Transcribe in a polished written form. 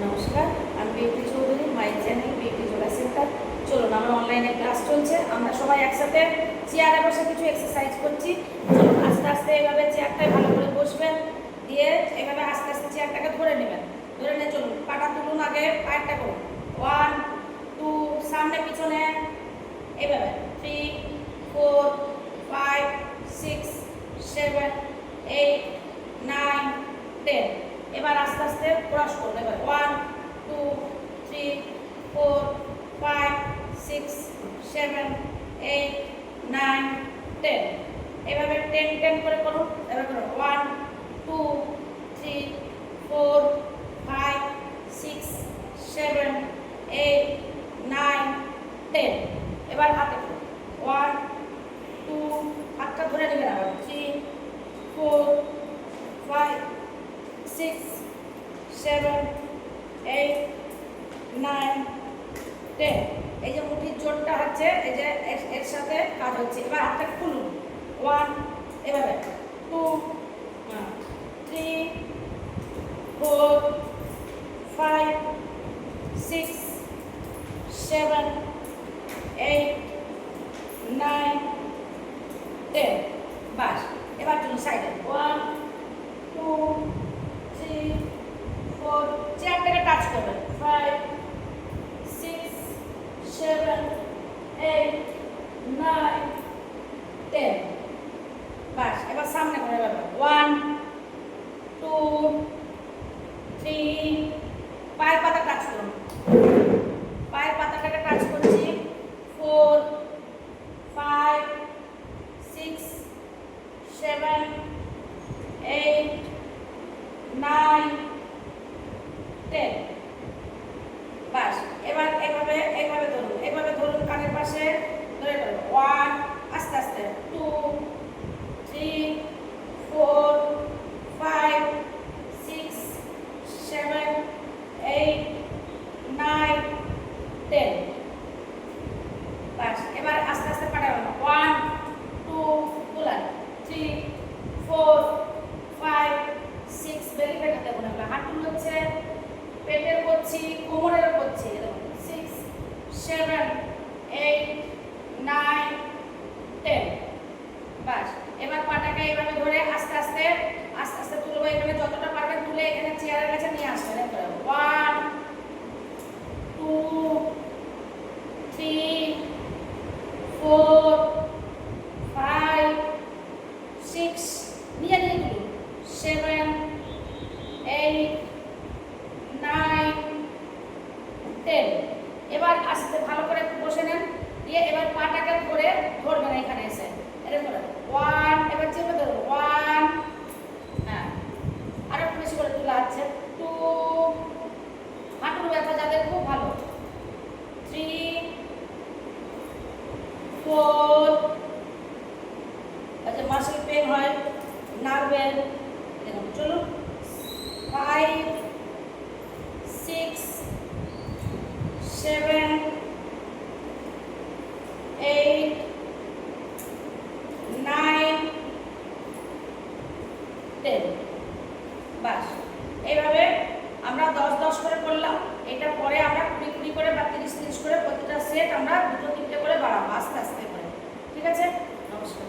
নমস্কার, আমি beauty Chowdhury, my channel beauty yoga centre. চলুন, আমার অনলাইনে ক্লাস চলছে, আমরা সবাই একসাথে চেয়ারে বসে কিছু এক্সারসাইজ করছি। চলুন, আস্তে আস্তে এইভাবে চেয়ারটায় ভালো করে বসবেন, দিয়ে এইভাবে আস্তে আস্তে চেয়ারটাকে ধরে নেবেন। ধরে নিয়ে চলুন, পাটা তুলুন, আগে পায়েরটা করুন। 1 2, সামনে পিছনে, এইভাবে 3 4 5 6 7 8 9 10। এবার আস্তে আস্তে ক্রস করুন। এবার 1 2 3 4 5 6 7 8 9 10। এভাবে 10 10 করে করুন। এবার করুন 1 2 3 4 5 6 7 8 9 10। এবার হাতে করুন 1 2, হাতটা ধরে নেবেন। আবার 3 4 5 6 7 8 9 10। এই যে মুঠির জোরটা হচ্ছে, এই যে এর সাথে কাজ হচ্ছে। এবার হাতটা খুলুন। 1 এভাবে 2 3 4 5 6 7 8 9 10। বাস, এবার চলুন সাইডে 1 2 3 4, চেয়ারটাকে টাচ করবেন। 5 6 7 8 9 10। বাস, এবার সামনে করে যাবেন। 1 2 3, পায়ের পাতা টাচ করুন। পায়ের পাতাটাকে টাচ করছি। 4 5 6 7 8 9 10। বাস, এবার এইভাবে এইভাবে ধরুন, এইভাবে ধরুন, কানের পাশে ধরে ধরুন। 1 আস্তে আস্তে 2 3 4 5 6 7 8 9 10। বাস, এবার আস্তে আস্তে পাঠাবেন। 1 2 তুলান, 3 4 5 6, বেলি পেটে দেখুন। এগুলো হাঁটুর হচ্ছে, পেটের করছি, কোমরের করছি। 6 7 8 9 10। বাস, এবার পাটাকে এইভাবে ধরে আস্তে আস্তে আস্তে আস্তে তুলবো। এখানে যতটা পারবেন তুলে এখানে চেয়ারের কাছে নিয়ে আসবেন। 1 2 3 4 5 6, নিয়ে নিয়ে তুলুন। 7 8 9 10। এবার আস্তে ভালো করে বসে নেন, দিয়ে এবার পাটাকে ধরে ধরবেন এখানে এসে। এরকম করে 1, এবার চেপে ধরুন। 1, হ্যাঁ, আর একটু বেশি করে তুলা আছে। 2, হাঁটুর ব্যথা যাদের খুব ভালো। 3 4, আচ্ছা মাসেল পেন হয়, নার্ভের, দেখুন। চলুন 5 6 7 8 9 10। বাস, এইভাবে আমরা 10 10 করে করলাম। এটা পরে আমরা 20 20 করে বা 30 30 করে প্রতিটা সেট আমরা 2 3টে করে বাড়াবো আস্তে আস্তে করে। ঠিক আছে? নমস্কার।